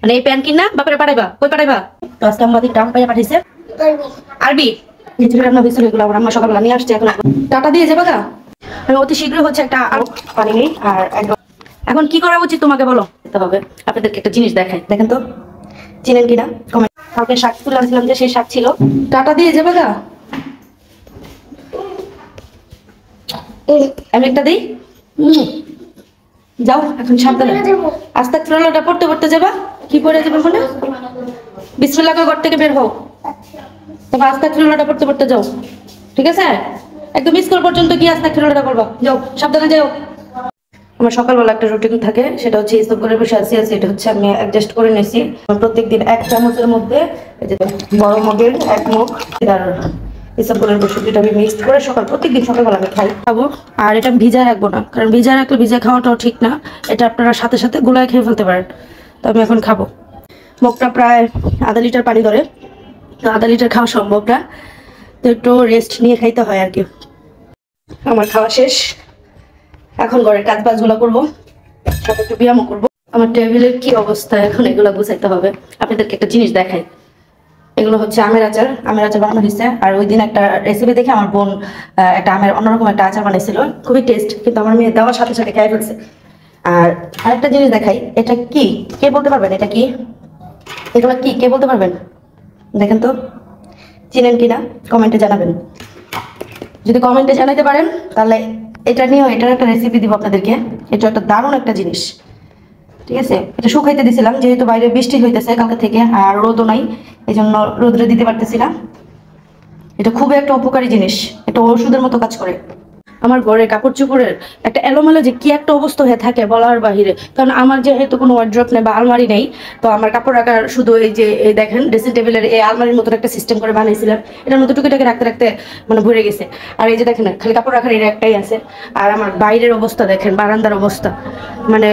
মানে এই প্যান্ট কিনা বাপরে পাঠাইবা, কই পাঠাইবা? তো আজকে আমাদের গ্রাম পাইয়া পাঠাইছে আরবি খিচুড়ি রান্না হয়েছিল, এগুলো আমার আম্মা সকালবেলা নিয়ে আসছে। এখন টাটা দিয়ে যাবে গা, আমি অতি শীঘ্র হচ্ছে একটা পানি নেই। আর একদম এখন কি করা উচিত তোমাকে বলো? হবে আপনাদেরকে একটা জিনিস দেখাই, দেখেন তো চিনেন কিনা কমেন্ট। কালকে শাক তুলে আনছিলাম যে সেই শাক ছিল, টাটা দিয়ে যাবে গা। আমি একটা দিই, যাও এখন সাবধানে। আস্তে ফ্লোরটা পড়তে পড়তে যাবা। কি পড়ে যাবে মনে? বিসমিল্লাহ করে ঘর থেকে বের হও, তবে আস্তে ফ্লোরটা পড়তে পড়তে যাও, ঠিক আছে? একদম স্কুল পর্যন্ত গিয়ে আস্তে ফ্লোরটা করবা, যাও সাবধানে যাও। আমার সকালবেলা একটা রুটিন থাকে, সেটা হচ্ছে এইসব করে বসে আছি, এটা হচ্ছে আমি অ্যাডজাস্ট করে নিয়েছি। প্রত্যেকদিন এক চামচের মধ্যে বড় মগের এক মুখ আর এসব করে বসুটিটা আমি মিক্সড করে প্রত্যেকদিন সকালবেলা আমি খাবো। আর এটা ভিজা রাখবো না, কারণ ভিজা রাখলে ভিজা খাওয়াটাও ঠিক না, এটা আপনারা সাথে সাথে গুলায় খেয়ে ফেলতে পারেন। তো আমি এখন খাবো। মুখটা প্রায় আধা লিটার পানি ধরে, তো আধা লিটার খাওয়া সম্ভব না, তো একটু রেস্ট নিয়ে খাইতে হয় আর কি। আমার খাওয়া শেষ, এখন ঘরের কাজ বাজগুলো করবো, সাথে একটু ব্যায়ামও করবো। আমার টেবিলের কি অবস্থা এখন এগুলো বুঝাইতে হবে। আপনাদেরকে একটা জিনিস দেখাই, এগুলো হচ্ছে আমের আচার বানানো হয়েছে। আর ওই দিন একটা রেসিপি দেখে আমার বোন একটা আমের অন্যরকম একটা আচার বানাইছিল, খুবই টেস্ট, কিন্তু আমার মেয়ে দেওয়ার সাথে সাথে খেয়ে ফেলছে। আর আরেকটা জিনিস দেখাই, এটা কি কে বলতে পারবেন? এটা কি, এগুলো কি কে বলতে পারবেন? দেখেন তো চিনেন কিনা কমেন্টে জানাবেন। যদি কমেন্টে জানাতে পারেন তাহলে এটা নিয়েও এটার একটা রেসিপি দিব আপনাদেরকে। এটা একটা দারুণ একটা জিনিস, ঠিক আছে? এটা শুকাইতে দিছিলাম, যেহেতু বাইরে বৃষ্টি হইতেছে কালকে থেকে আর রোদও নাই, এই জন্য রোদরে দিতে পারতেছি না। এটা খুবই একটা উপকারী জিনিস, এটা ওষুধের মতো কাজ করে। আমার ঘরের কাপড় চোপড়ের একটা এলোমেলো যে কি একটা অবস্থা হয়ে থাকে বলার বাহিরে, কারণ আমার যেহেতু কোনো ওয়ার্ড্রপ নেই বা আলমারি নেই, তো আমার কাপড় রাখার শুধু এই যে দেখেন ড্রেসিং টেবিলের এই আলমারির মতো একটা সিস্টেম করে বানিয়েছিলাম, এটার মধ্যে টুকিটাকে রাখতে রাখতে মানে ভরে গেছে। আর এই যে দেখেন খালি কাপড় রাখার এর একটাই আছে। আর আমার বাইরের অবস্থা দেখেন, বারান্দার অবস্থা, মানে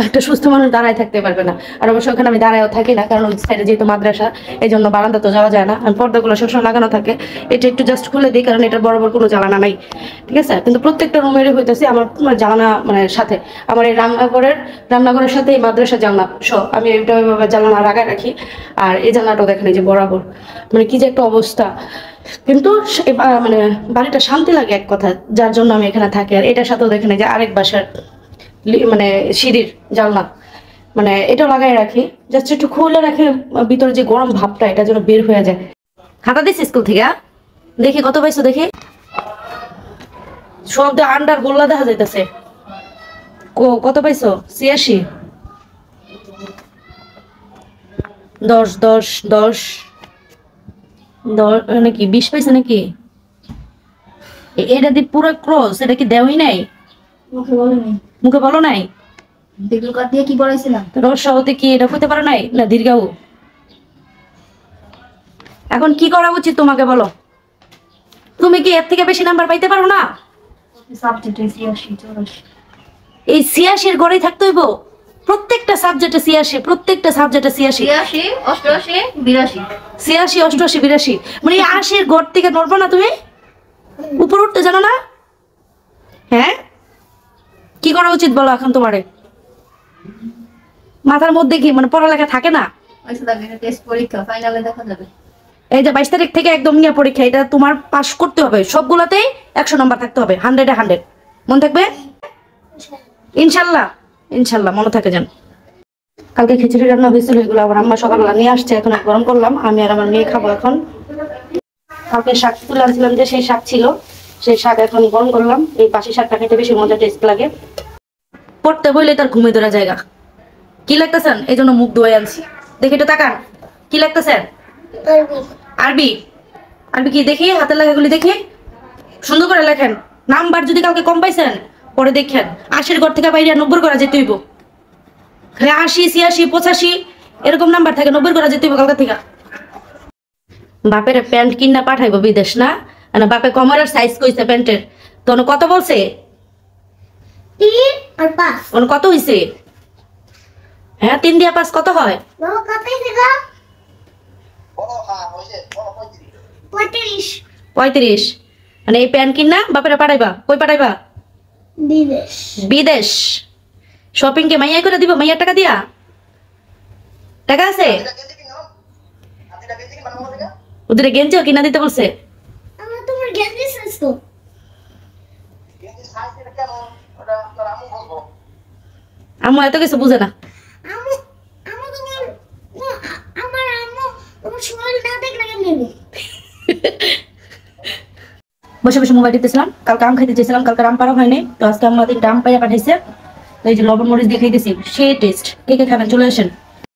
একটা সুস্থ মানুষ দাঁড়ায় থাকতে পারবে না। আর অবশ্য ওখানে আমি দাঁড়ায়ও থাকি না, কারণ ওই সাইডে যেহেতু মাদ্রাসা, এই জন্য বারান্দা তো যাওয়া যায় না। আর পর্দাগুলো সবসময় লাগানো থাকে, এটা একটু জাস্ট খুলে দিই, কারণ এটার বরাবর কোনো জ্বালানা নাই, ঠিক আছে? কিন্তু প্রত্যেকটা রুমেরই হইতেছে আমার জ্বালানা, মানে সাথে আমার এই রান্নাঘরের সাথে এই মাদ্রাসা জানলা আমি এইটা ওইভাবে জ্বালানা লাগায় রাখি। আর এই জানলাটাও দেখেন এই যে বরাবর, মানে কি যে একটা অবস্থা। কিন্তু মানে বাড়িটা শান্তি লাগে এক কথা, যার জন্য আমি এখানে থাকি। আর এটার সাথেও দেখেন যে আরেক বাসার মানে সিঁড়ির জানলা, মানে এটাও লাগাই রাখি, জাস্ট একটু খুলে রাখি, ভিতরে যে গরম ভাবটা এটা যেন বের হয়ে যায়। খাতা দিস স্কুল থেকে, দেখি কত পাইছো দেখি। সব আন্ডার গোল্লা দেখা যাইতেছে। কত পাইছো? 86, 10 10 10 10 নাকি 20 পাইছে নাকি? এটা দিয়ে পুরো ক্রস, এটা কি দেওয়াই নাই? মুখে বলো নাই? দীর্ঘকার দিয়ে কি পড়াইছিলাম? রসাওতে কি এটা হইতে পারো নাই না দীর্ঘাও? এখন কি করা উচিত তোমাকে বলো? তুমি কি এর থেকে বেশি নাম্বার পাইতে পারো না? সাবজেক্টে 86 84 এই 86 এর গড়েই থাকতে হইব প্রত্যেকটা সাবজেক্টে 86, প্রত্যেকটা সাবজেক্টে 86 88 88 82 86 88 82, মানে এই 80 এর গড় থেকে নড়বো না তুমি? উপর উঠতে জানো না? হ্যাঁ, কি করা উচিত বলো এখন তোমারে? মাথার মধ্যে কি মানে পড়ালেখা থাকে না? টেস্ট পরীক্ষা ফাইনালে দেখা যাবে। এই যে 22 তারিখ থেকে একদম নিয়ে পরীক্ষা, এটা তোমার পাস করতে হবে, সবগুলাতেই 100 নাম্বার থাকতে হবে, 100-এ 100 মনে থাকবে ইনশাল্লাহ। ইনশাল্লাহ মনে থাকে যান। কালকে খিচুড়ি রান্না হয়েছিল, এগুলো আমার আম্মা সকালবেলা নিয়ে আসছে, এখন গরম করলাম, আমি আর আমার মেয়ে খাবো এখন। কালকে শাক তুলে আনছিলাম যে সেই শাক ছিল, সেই শাক এখন গরম করলাম। এই বাসি শাকটা খেতে বেশি মজা টেস্ট লাগে। পড়তে বললে তার ঘুমে ধরা জায়গা। কি লাগতেছেন? এই জন্য মুখ ধুয়ে আনছি, দেখি একটু তাকান। কি লাগতেছেন? আরবি। আরবি কি দেখি, হাতের লেখাগুলি দেখি, সুন্দর করে লেখেন। নাম্বার যদি কালকে কম পাইছেন পরে দেখেন 80-এর ঘর থেকে বাইরে 90 করা যেতে হইব। 80 86 85 এরকম নাম্বার থাকে, 90 করা যেতে হইব কালকে থেকে। বাপের প্যান্ট কিনা পাঠাইবো বিদেশ না, বাপে কমরের সাইজ কইছে প্যান্টের, তো কত বলছে? 3 আর 5 কত হইছে? হ্যাঁ 3 দিয়ে 5 কত হয়? বাবা কত হইছে গো? বড় হ্যাঁ হইছে 35 35। মানে এই প্যান্ট কিনা বাপেরা পাঠাইবা, কই পাঠাইবা? বিদেশ। বিদেশ শপিং কে মাইয়া করে দিব? মাইয়ার টাকা দিয়া? টাকা আছে? ওদের গেঞ্জিও কিনা দিতে বলছে। আমার তোমার গেঞ্জি সাইজ তো। আম্মু এত কিছু বুঝে না। আম্মু আম্মু তোমার আমার আম্মু তোমার শরীর না দেখলে কেমন নেবে? বসে বসে মোবাইল টিপতেছিলাম। কালকে আম খাইতে চেয়েছিলাম, কালকে আম পাড়া হয়নি, তো আজকে আমাদের আম পাইয়া পাঠাইছে। তো এই যে লবণ মরিচ দিয়ে খাইতেছি, সেই টেস্ট। কে কে খাবেন চলে আসেন।